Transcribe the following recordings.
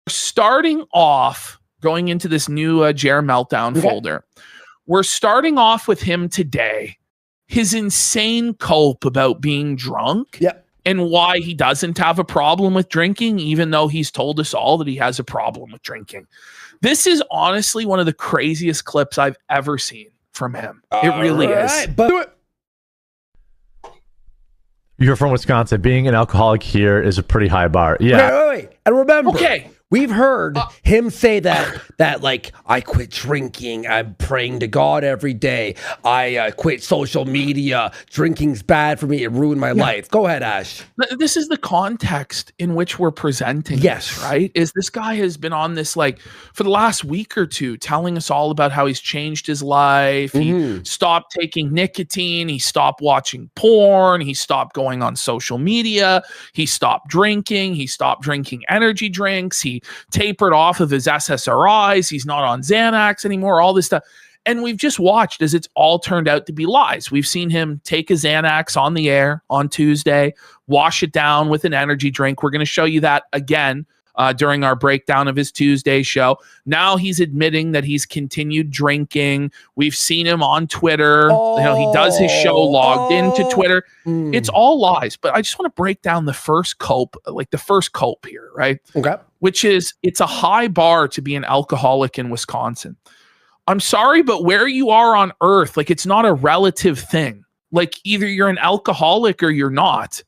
starting off going into this new Jer Meltdown folder. We're starting off with him today. His insane cope about being drunk and why he doesn't have a problem with drinking, even though he's told us all that he has a problem with drinking. This is honestly one of the craziest clips I've ever seen from him. It really is. But you're from Wisconsin. Being an alcoholic here is a pretty high bar. Yeah. Wait. And remember, we've heard him say that like, I quit drinking. I'm praying to God every day. I quit social media. Drinking's bad for me. It ruined my life. Go ahead, Ash. This is the context in which we're presenting this, right? Is this guy has been on this, like, for the last week or two, telling us all about how he's changed his life. He stopped taking nicotine. He stopped watching porn. He stopped going on social media. He stopped drinking. He stopped drinking energy drinks. He tapered off of his SSRIs. He's not on Xanax anymore, all this stuff. And we've just watched as it's all turned out to be lies. We've seen him take a Xanax on the air on Tuesday, wash it down with an energy drink. We're going to show you that again during our breakdown of his Tuesday show. Now he's admitting that he's continued drinking. We've seen him on Twitter. He does his show logged into Twitter. It's all lies. But I just want to break down the first cope, like the first cope here, right? Okay. Which is, it's a high bar to be an alcoholic in Wisconsin. I'm sorry, but where you are on earth, like, it's not a relative thing. Like, either you're an alcoholic or you're not.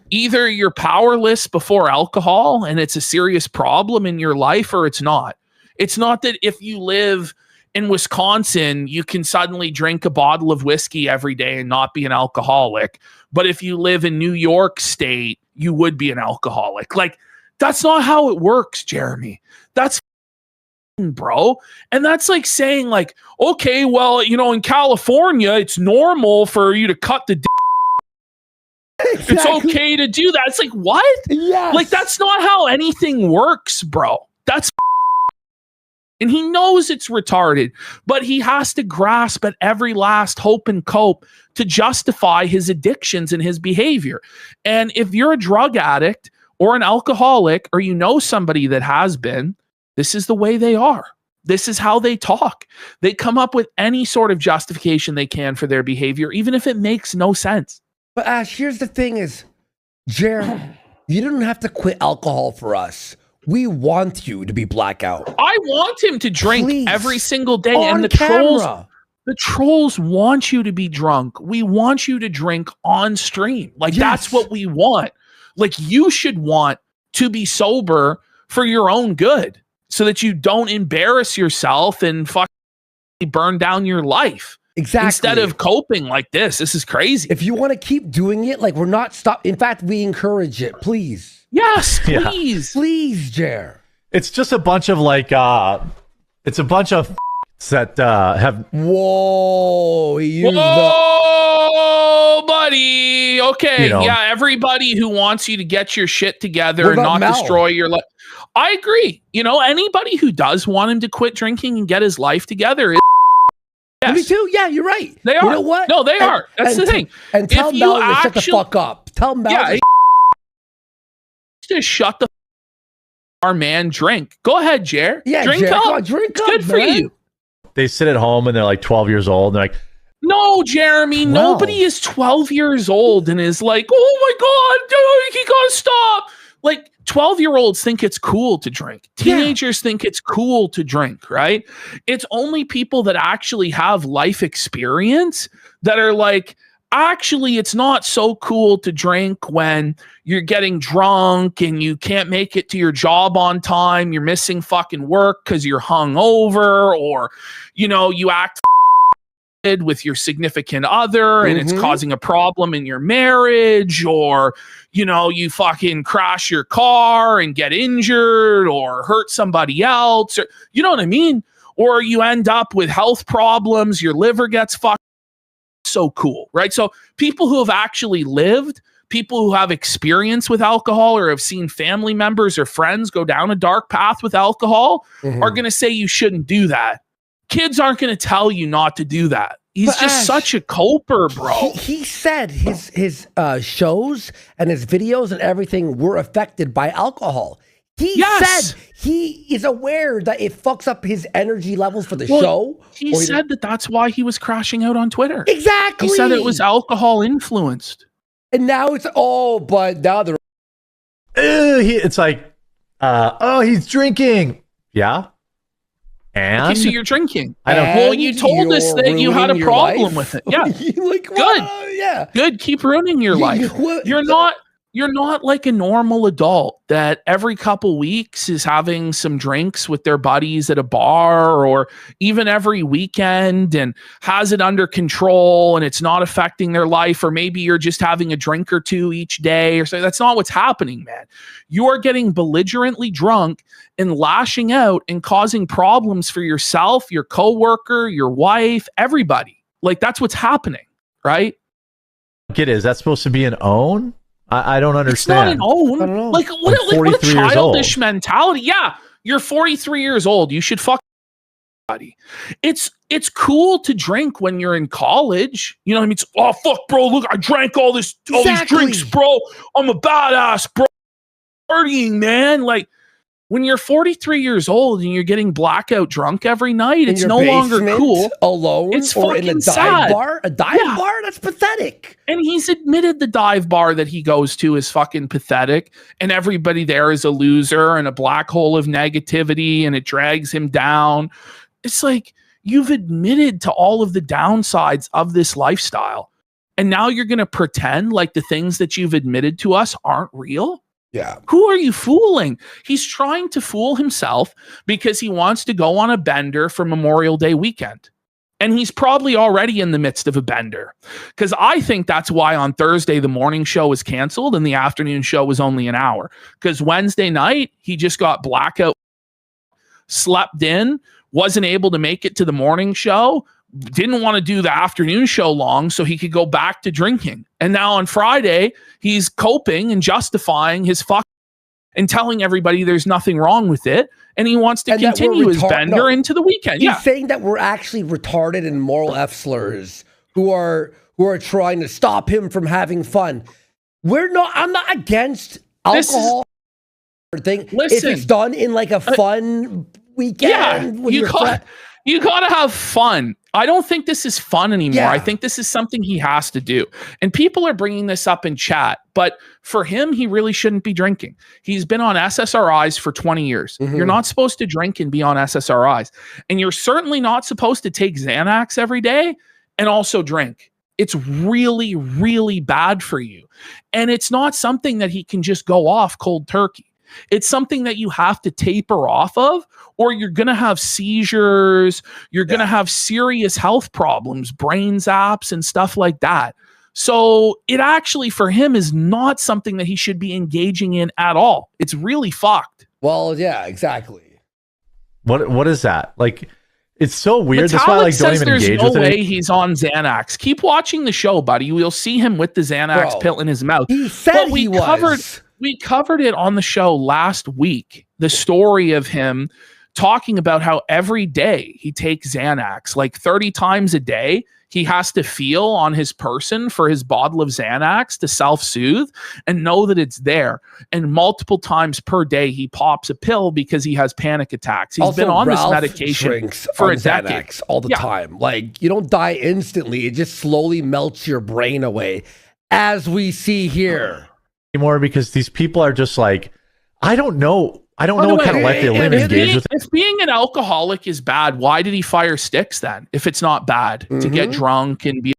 Either you're powerless before alcohol and it's a serious problem in your life, or it's not. It's not that if you live in Wisconsin, you can suddenly drink a bottle of whiskey every day and not be an alcoholic. But if you live in New York State, you would be an alcoholic. Like, that's not how it works, Jeremy. That's bro. And that's like saying, like, okay, well, in California, it's normal for you to cut the Exactly. It's okay to do that. It's like, what? Yes. Like, that's not how anything works, bro. That's and he knows it's retarded, but he has to grasp at every last hope and cope to justify his addictions and his behavior. And if you're a drug addict or an alcoholic, or you know somebody that has been, this is the way they are. This is how they talk. They come up with any sort of justification they can for their behavior, even if it makes no sense. But Ash, here's the thing is, Jer, you don't have to quit alcohol for us. We want you to be blackout. I want him to drink every single day. On and the trolls want you to be drunk. We want you to drink on stream. Like, that's what we want. Like, you should want to be sober for your own good, so that you don't embarrass yourself and fucking burn down your life. Exactly. Instead of coping like this. This is crazy. If you want to keep doing it, like, we're not stop. In fact, we encourage it. Please. Yes, please. Please, Jer. It's just a bunch of it's a bunch of that have. Whoa, buddy. Okay, everybody who wants you to get your shit together and not destroy your life. I agree. Anybody who does want him to quit drinking and get his life together is. Yes. Me too. Yeah, you're right. They are. You know what? No, they are. That's the thing. And tell Mel to shut the fuck up. Tell Mel to shut the our man drink. Go ahead, Jer. Yeah, drink Jer, up. come on, drink up, good for you. They sit at home and they're like 12 years old. And they're like, no, Jeremy, nobody is 12 years old and is like, oh my God, dude, he gotta stop. Like, 12-year-olds think it's cool to drink. Teenagers think it's cool to drink, right? It's only people that actually have life experience that are like, actually, it's not so cool to drink when you're getting drunk and you can't make it to your job on time. You're missing fucking work because you're hungover, or, you act with your significant other and it's causing a problem in your marriage, or you fucking crash your car and get injured or hurt somebody else, or you know what I mean, or you end up with health problems, your liver gets fucked. So cool, right? So people who have actually lived, people who have experience with alcohol or have seen family members or friends go down a dark path with alcohol are going to say you shouldn't do that. Kids aren't going to tell you not to do that. He's just such a coper, bro. He said his shows and his videos and everything were affected by alcohol. He said he is aware that it fucks up his energy levels for the show. He said that's why he was crashing out on Twitter. Exactly. He said it was alcohol influenced. And now it's, but now they're... It's like, he's drinking. Yeah. And okay, so you're drinking. I don't. Well, you told us that you had a problem with it. Yeah. Like, good. Yeah. Good. Keep ruining your life. You're not like a normal adult that every couple weeks is having some drinks with their buddies at a bar or even every weekend and has it under control and it's not affecting their life. Or maybe you're just having a drink or two each day or so. That's not what's happening, man. You are getting belligerently drunk and lashing out and causing problems for yourself, your coworker, your wife, everybody. Like that's what's happening, right? Is that supposed to be an own? I don't understand. It's not an own. Like what a childish mentality. Yeah, you're 43 years old. You should fuck everybody. It's cool to drink when you're in college. You know what I mean? It's, oh fuck, bro. Look, I drank all these drinks, bro. I'm a badass, bro. Partying, man. Like when you're 43 years old and you're getting blackout drunk every night, it's no longer cool. Alone, it's or in a dive sad. Bar. A dive bar? That's pathetic. And he's admitted the dive bar that he goes to is fucking pathetic, and everybody there is a loser and a black hole of negativity, and it drags him down. It's like you've admitted to all of the downsides of this lifestyle, and now you're going to pretend like the things that you've admitted to us aren't real. Yeah. Who are you fooling? He's trying to fool himself because he wants to go on a bender for Memorial Day weekend. And he's probably already in the midst of a bender. Because I think that's why on Thursday, the morning show was canceled and the afternoon show was only an hour. Because Wednesday night, he just got blackout, slept in, wasn't able to make it to the morning show, didn't want to do the afternoon show long so he could go back to drinking. And now on Friday, he's coping and justifying his fuck and telling everybody there's nothing wrong with it. And he wants to continue his bender into the weekend. He's saying that we're actually retarded and moral F slurs who are trying to stop him from having fun. I'm not against alcohol thing. Listen, if it's done in like a fun weekend. Yeah, you gotta have fun. I don't think this is fun anymore. Yeah. I think this is something he has to do. And people are bringing this up in chat, but for him, he really shouldn't be drinking. He's been on SSRIs for 20 years. Mm-hmm. You're not supposed to drink and be on SSRIs. And you're certainly not supposed to take Xanax every day and also drink. It's really, really bad for you. And it's not something that he can just go off cold turkey. It's something that you have to taper off of, or you're going to have seizures. You're going to have serious health problems, brain zaps and stuff like that. So it actually, for him, is not something that he should be engaging in at all. It's really fucked. Well, yeah, exactly. What is that? Like, it's so weird. That's why I don't even engage with it. There's no way he's on Xanax. Keep watching the show, buddy. We'll see him with the Xanax pill in his mouth. He said he was. We covered it on the show last week, the story of him talking about how every day he takes Xanax, like 30 times a day. He has to feel on his person for his bottle of Xanax to self-soothe and know that it's there. And multiple times per day, he pops a pill because he has panic attacks. He's been on this medication for a decade. All the time. Like, you don't die instantly. It just slowly melts your brain away, as we see here. Anymore, because these people are just like, I don't know what kind of life they live and engage with. If being an alcoholic is bad, why did he fire Sticks then? If it's not bad to get drunk and be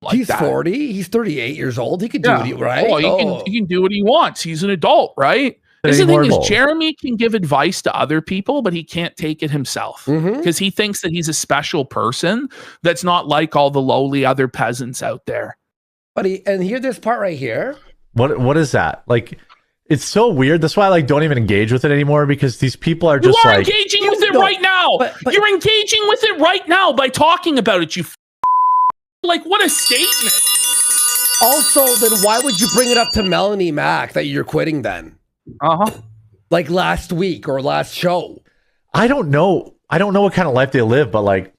like he's 40, he's 38 years old. He can do what he he can do what he wants. He's an adult, right? This is the thing is Jeremy can give advice to other people, but he can't take it himself because he thinks that he's a special person that's not like all the lowly other peasants out there. And hear this part right here. What is that? Like, it's so weird. That's why I don't even engage with it anymore, because these people are just engaging with it right now. But you're engaging with it right now by talking about it. Like, what a statement. Also, then why would you bring it up to Melanie Mac that you're quitting then? Like last week or last show. I don't know what kind of life they live, but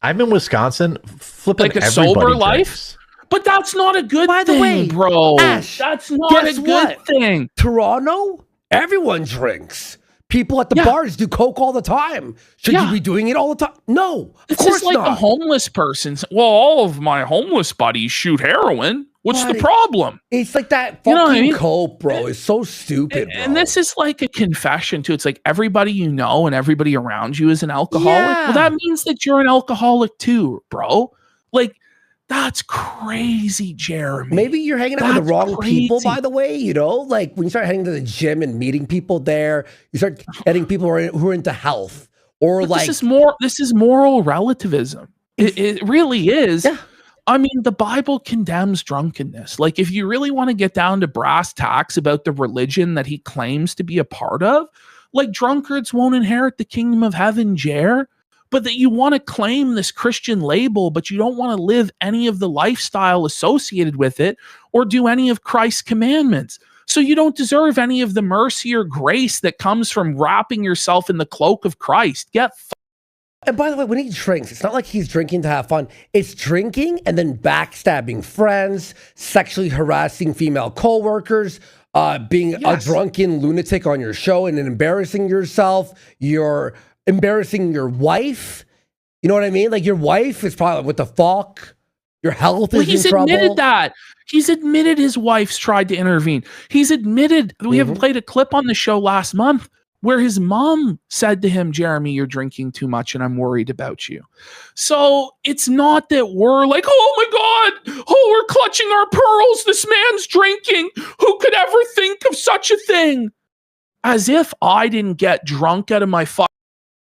I'm in Wisconsin, flipping like a sober life. But that's not a good thing, bro. Ash, that's not a good thing. Toronto Everyone drinks. People at the bars do coke all the time. Should you be doing it all the time? No, of course is like not. a homeless person. Well, all of my homeless buddies shoot heroin. What's the problem? It's like that fucking cope, bro. It's so stupid, bro. And this is like a confession too. It's like everybody you know and everybody around you is an alcoholic. Yeah. Well, that means that you're an alcoholic too, bro. Like, that's crazy, Jeremy. Maybe you're hanging out with the wrong people, by the way. You know, like when you start heading to the gym and meeting people there, you start getting people who are into health. Or but like this is moral relativism. It really is. Yeah. I mean, the Bible condemns drunkenness. Like, if you really want to get down to brass tacks about the religion that he claims to be a part of, like, drunkards won't inherit the kingdom of heaven, Jer. But that you want to claim this Christian label, but you don't want to live any of the lifestyle associated with it or do any of Christ's commandments. So you don't deserve any of the mercy or grace that comes from wrapping yourself in the cloak of Christ. And by the way, when he drinks, it's not like he's drinking to have fun. It's drinking and then backstabbing friends, sexually harassing female coworkers, being a drunken lunatic on your show and then embarrassing yourself. You're embarrassing your wife. You know what I mean? Like, your wife is probably, what the fuck? Your health is in trouble. He's admitted that. He's admitted his wife's tried to intervene. He's admitted, we have played a clip on the show last month where his mom said to him, Jeremy, you're drinking too much and I'm worried about you. So it's not that we're like, oh my God, we're clutching our pearls. This man's drinking. Who could ever think of such a thing? As if I didn't get drunk out of my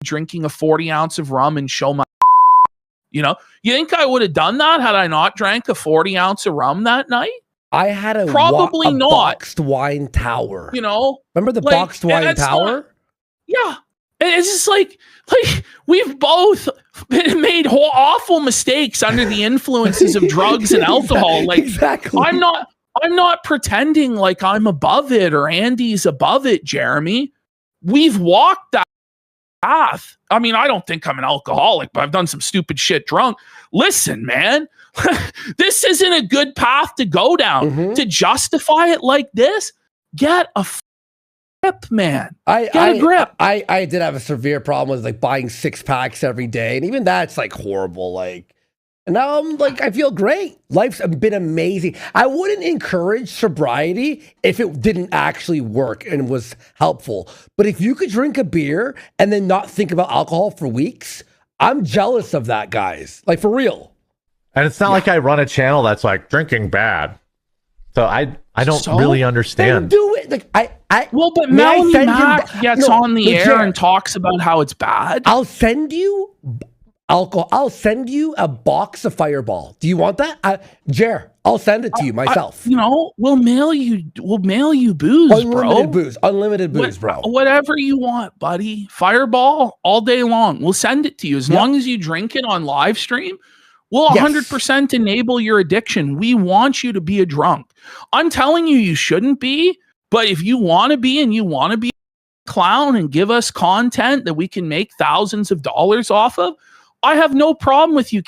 drinking a 40 ounce of rum and show my, you think I would have done that had I not drank a 40 ounce of rum that night? I had a boxed wine tower. Remember the boxed wine tower? Yeah. And it's just like we've both made awful mistakes under the influences of drugs and alcohol. Like, exactly. I'm not pretending like I'm above it or Andy's above it, Jeremy. We've walked that path. I mean, I don't think I'm an alcoholic, but I've done some stupid shit drunk. Listen, man, this isn't a good path to go down. To justify it like this, get a grip, man. Get a grip. I did have a severe problem with like buying 6-packs every day, and even that's like horrible. Like, and now I'm like, I feel great. Life's been amazing. I wouldn't encourage sobriety if it didn't actually work and was helpful. But if you could drink a beer and then not think about alcohol for weeks, I'm jealous of that, guys. Like, for real. And it's not like I run a channel that's like drinking bad. So I don't really understand. Then do it. Like, but Melanie Mack gets on the air and talks about how it's bad. I'll send you alcohol. I'll send you a box of Fireball. Do you want that? Jer, I'll send it to you myself. We'll mail you booze, Unlimited booze, bro. Whatever you want, buddy. Fireball all day long. We'll send it to you. As long as you drink it on live stream, we'll 100% enable your addiction. We want you to be a drunk. I'm telling you shouldn't be, but if you want to be and you want to be a clown and give us content that we can make thousands of dollars off of, I have no problem with you.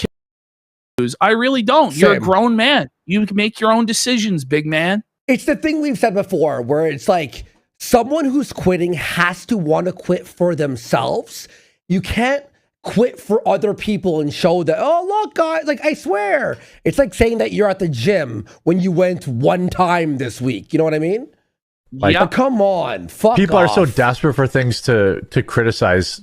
I really don't. Same. You're a grown man. You can make your own decisions, big man. It's the thing we've said before, where it's like someone who's quitting has to want to quit for themselves. You can't quit for other people and show that, oh, look, guys, like, I swear. It's like saying that you're at the gym when you went one time this week. You know what I mean? Like, come on. People are so desperate for things to criticize.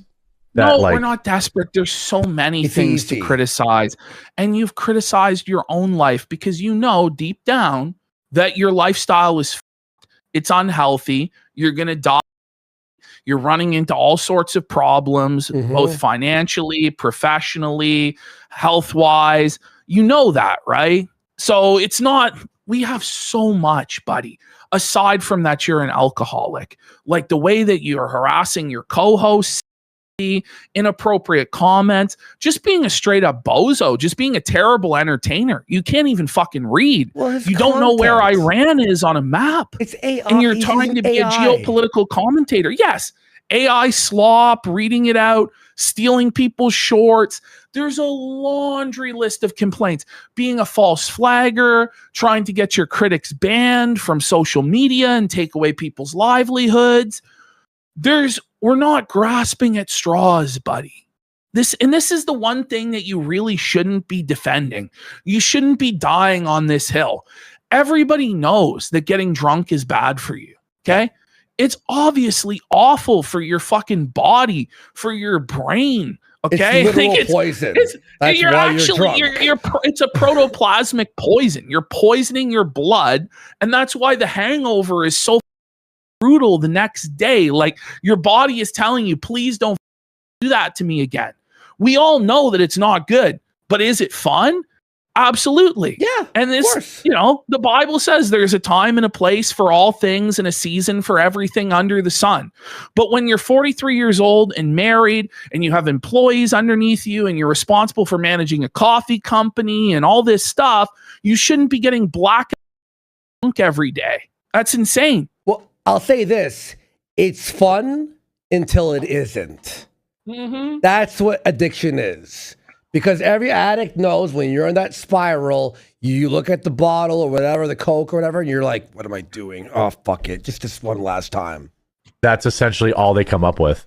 We're not desperate. There's so many things to criticize. And you've criticized your own life because you know deep down that your lifestyle is it's unhealthy. You're going to die. You're running into all sorts of problems, both financially, professionally, health-wise. You know that, right? So it's not, we have so much, buddy. Aside from that, you're an alcoholic. Like the way that you're harassing your co-hosts, inappropriate comments, just being a straight up bozo, just being a terrible entertainer. You can't even fucking read. You don't know where Iran is on a map. It's AI. And you're trying to be a geopolitical commentator. Yes. AI slop, reading it out, stealing people's shorts. There's a laundry list of complaints. Being a false flagger, trying to get your critics banned from social media and take away people's livelihoods. We're not grasping at straws, buddy. This is the one thing that you really shouldn't be defending. You shouldn't be dying on this hill. Everybody knows that getting drunk is bad for you, okay? It's obviously awful for your fucking body, for your brain, okay? It's literal poison. That's why you're drunk. It's a protoplasmic poison. You're poisoning your blood, and that's why the hangover is so brutal the next day. Like, your body is telling you, please don't do that to me again. We all know that it's not good, but is it fun? Absolutely. Yeah. And this, the Bible says there's a time and a place for all things and a season for everything under the sun. But when you're 43 years old and married and you have employees underneath you and you're responsible for managing a coffee company and all this stuff, you shouldn't be getting black drunk every day. That's insane. Well, I'll say this. It's fun until it isn't. Mm-hmm. That's what addiction is. Because every addict knows when you're in that spiral, you look at the bottle or whatever, the Coke or whatever, and you're like, what am I doing? Oh, fuck it. Just this one last time. That's essentially all they come up with.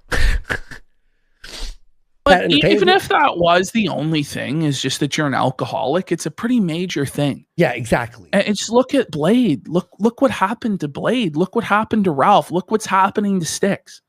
But even if that was the only thing, is just that you're an alcoholic, it's a pretty major thing. Yeah, exactly. And just look at Blade. Look what happened to Blade. Look what happened to Ralph. Look what's happening to Styx.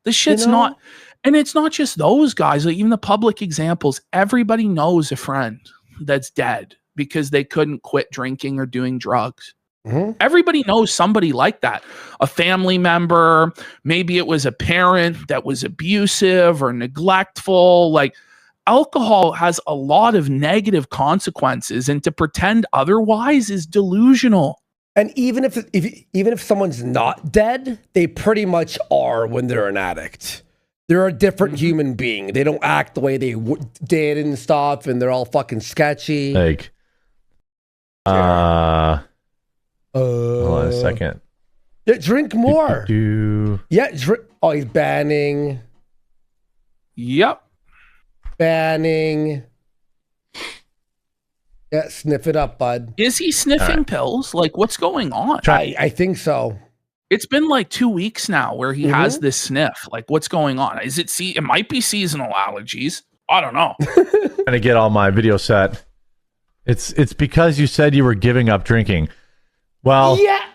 This shit's not... And it's not just those guys, like even the public examples. Everybody knows a friend that's dead because they couldn't quit drinking or doing drugs. Mm-hmm. Everybody knows somebody like that. A family member, maybe it was a parent that was abusive or neglectful. Like, alcohol has a lot of negative consequences, and to pretend otherwise is delusional. And even if someone's not dead, they pretty much are when they're an addict. They're a different human being. They don't act the way they did and stuff, and they're all fucking sketchy. Like, hold on a second. Yeah, drink more. Yeah, drink. Oh, he's banning. Yep. Banning. Yeah, sniff it up, bud. Is he sniffing pills? Like, what's going on? I think so. It's been like 2 weeks now where he has this sniff. Like, what's going on? Is it it might be seasonal allergies. I don't know. Trying to get all my video set. It's because you said you were giving up drinking. Well, yeah.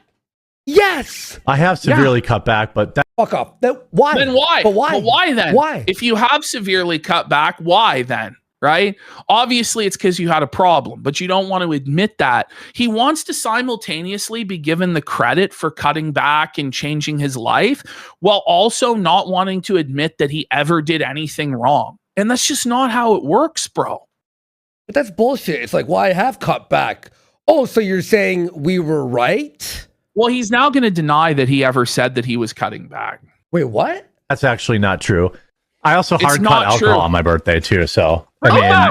Yes. I have severely cut back, but fuck off. Why? Then why? But why? But why then? Why? If you have severely cut back, why then? Right? Obviously, it's because you had a problem, but you don't want to admit that. He wants to simultaneously be given the credit for cutting back and changing his life, while also not wanting to admit that he ever did anything wrong. And that's just not how it works, bro. But that's bullshit. It's like, well, I have cut back. Oh, so you're saying we were right? Well, he's now going to deny that he ever said that he was cutting back. Wait, what? that's actually not true. I also hard cut alcohol on my birthday too, so I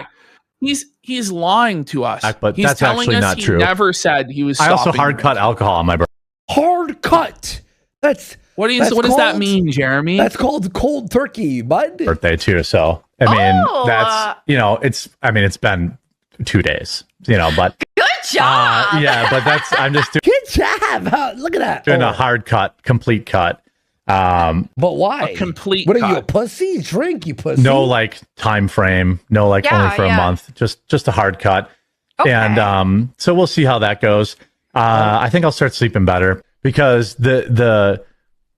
mean, he's lying to us. But he's that's telling actually us not he true. Never said he was. I also hard drinking. cut alcohol on my birthday. Hard cut. What does that mean, Jeremy? That's called cold turkey, bud. Birthday too, so I mean that's it's been 2 days, but good job. but I'm just doing good job. Look at that. Doing a hard cut, complete cut. But why? A complete What cut. are you, a pussy? Drink, you pussy. No time frame, only for a month. Just a hard cut. Okay. And so we'll see how that goes. I think I'll start sleeping better because the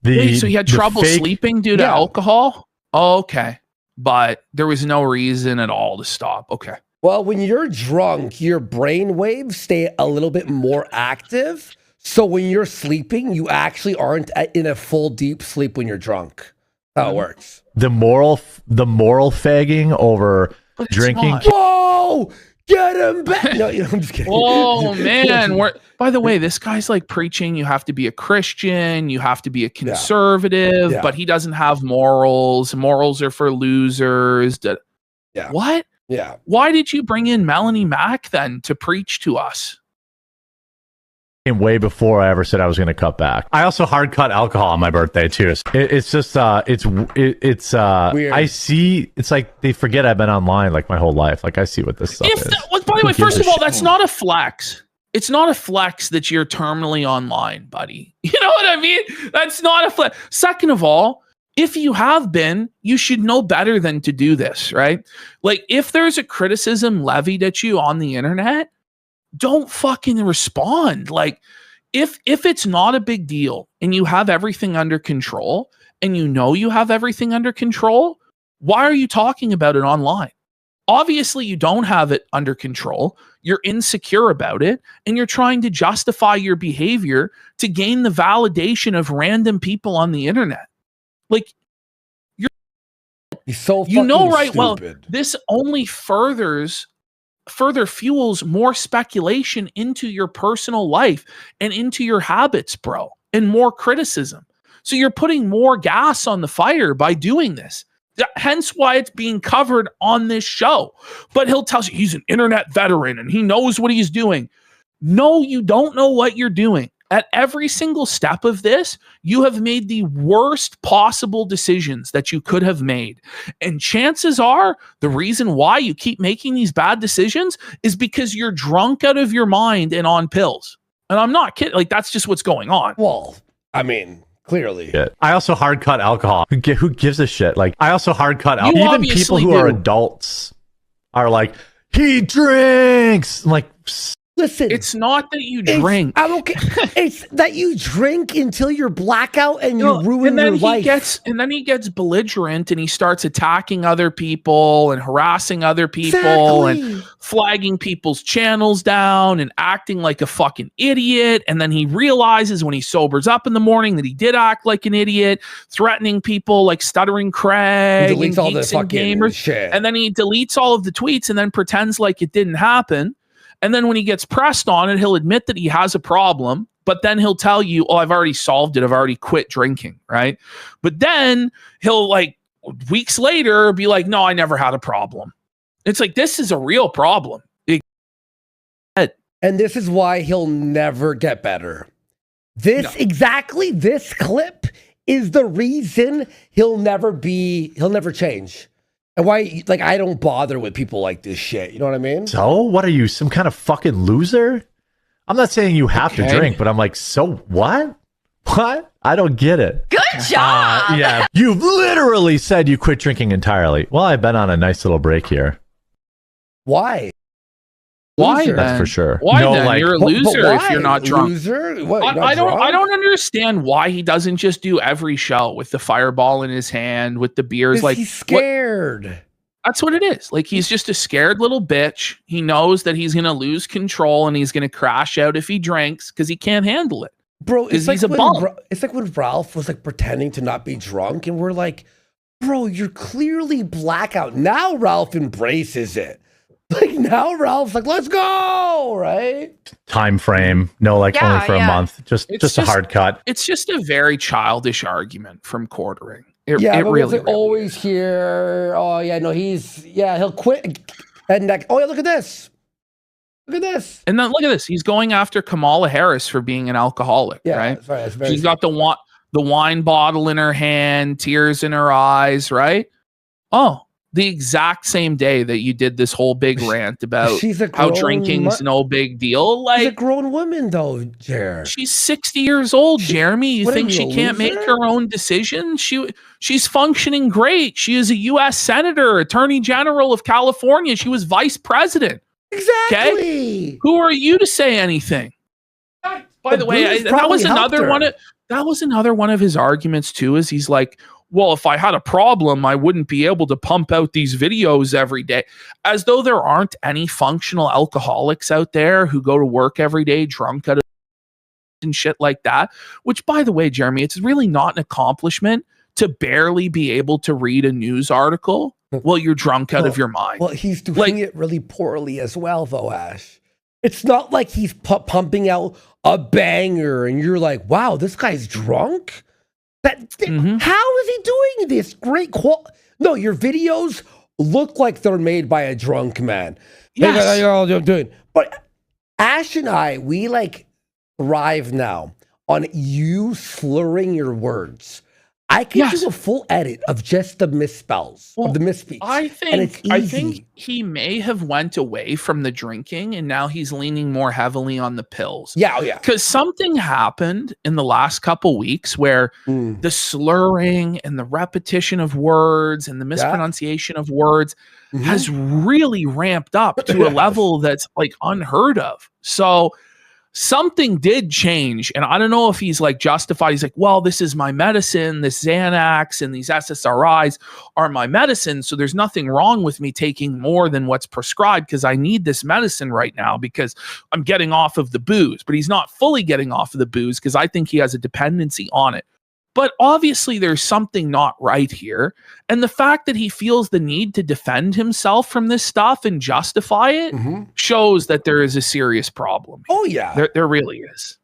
Wait, so you had trouble sleeping due to alcohol? Okay. But there was no reason at all to stop. Okay. Well, when you're drunk, your brain waves stay a little bit more active. So when you're sleeping, you actually aren't in a full deep sleep when you're drunk. How it works. The moral fagging over drinking. Whoa! Get him back! No, I'm just kidding. Oh man! By the way, this guy's like preaching you have to be a Christian, you have to be a conservative, but he doesn't have morals. Morals are for losers. Yeah. What? Yeah. Why did you bring in Melanie Mack then to preach to us? way before I ever said I was going to cut back. I also hard cut alcohol on my birthday too. It's just it's weird. I see. It's like they forget I've been online like my whole life. Like I see what this stuff is. By the way, first of all, that's not a flex. It's not a flex that you're terminally online, buddy. You know what I mean? That's not a flex. Second of all, if you have been, you should know better than to do this, right? Like if there's a criticism levied at you on the internet, don't fucking respond. Like if it's not a big deal and you have everything under control and you know you have everything under control, why are you talking about it online? Obviously you don't have it under control. You're insecure about it and you're trying to justify your behavior to gain the validation of random people on the internet. Like he's so you know right stupid. Well, this only further fuels more speculation into your personal life and into your habits, bro, and more criticism. So you're putting more gas on the fire by doing this. Hence why it's being covered on this show. But he'll tell you he's an internet veteran and he knows what he's doing. No, you don't know what you're doing. At every single step of this, you have made the worst possible decisions that you could have made. And chances are the reason why you keep making these bad decisions is because you're drunk out of your mind and on pills. And I'm not kidding. Like, that's just what's going on. Well, I mean, clearly. I also hard cut alcohol. Who gives a shit? Like, I also hard cut alcohol. Even people who are adults are like, he drinks. I'm like, listen, it's not that you drink. I'm okay. It's that you drink until you're blackout and you ruin your life. And then he gets belligerent and he starts attacking other people and harassing other people and flagging people's channels down and acting like a fucking idiot. And then he realizes when he sobers up in the morning that he did act like an idiot, threatening people like Stuttering Craig and deletes all the fucking gamers. Shit. And then he deletes all of the tweets and then pretends like it didn't happen. And then when he gets pressed on it, he'll admit that he has a problem, but then he'll tell you, oh, I've already solved it. I've already quit drinking, right? But then he'll like weeks later be like, no, I never had a problem. It's like, this is a real problem. And this is why he'll never get better. This clip is the reason he'll never change. And why, like, I don't bother with people like this shit. You know what I mean? So, what are you, some kind of fucking loser? I'm not saying you have to drink, but I'm like, so what? What? I don't get it. Good job. Yeah. You've literally said you quit drinking entirely. Well, I've been on a nice little break here. Why? Why then? That's for sure. Why then? Like, you're a loser if you're not drunk. Loser? What, I don't understand why he doesn't just do every show with the fireball in his hand, with the beers. Like, he's scared. That's what it is. Like, he's just a scared little bitch. He knows that he's gonna lose control and he's gonna crash out if he drinks because he can't handle it. Bro, it's like he's a bum. It's like when Ralph was like pretending to not be drunk, and we're like, bro, you're clearly blackout. Now Ralph embraces it. Like now Ralph's like, let's go, right? Time frame, no, like only for a month. Just a hard cut. It's just a very childish argument from Quartering. It really always here. Oh yeah, no, he'll quit. And like, oh yeah, look at this. Look at this. And then look at this. He's going after Kamala Harris for being an alcoholic, right? That's right. She's got the wine bottle in her hand, tears in her eyes, right? Oh, the exact same day that you did this whole big rant about how drinking's no big deal. Like, she's a grown woman, though, Jer. She's 60 years old, Jeremy. You think she can't make her own decisions? She's functioning great. She is a U.S. Senator, Attorney General of California. She was vice president. Exactly. Okay? Who are you to say anything? By the way, that was another one of his arguments too. Is he's like, well, if I had a problem, I wouldn't be able to pump out these videos every day. As though there aren't any functional alcoholics out there who go to work every day drunk out of and shit like that. Which, by the way, Jeremy, it's really not an accomplishment to barely be able to read a news article while you're drunk out of your mind. Well, he's doing it really poorly as well, though, Ash. It's not like he's pumping out a banger and you're like, wow, this guy's drunk? How is he doing this? Great quality. No, your videos look like they're made by a drunk man. Yes. But Ash and I, we like thrive now on you slurring your words. I can do a full edit of just the misspells, of the misspeaks. I think he may have went away from the drinking and now he's leaning more heavily on the pills. Yeah. Because something happened in the last couple weeks where the slurring and the repetition of words and the mispronunciation of words has really ramped up to a level that's like unheard of. So something did change. And I don't know if he's like justified. He's like, well, this is my medicine. This Xanax and these SSRIs are my medicine. So there's nothing wrong with me taking more than what's prescribed because I need this medicine right now because I'm getting off of the booze. But he's not fully getting off of the booze because I think he has a dependency on it. But obviously there's something not right here. And the fact that he feels the need to defend himself from this stuff and justify it shows that there is a serious problem here. Oh, yeah. There really is.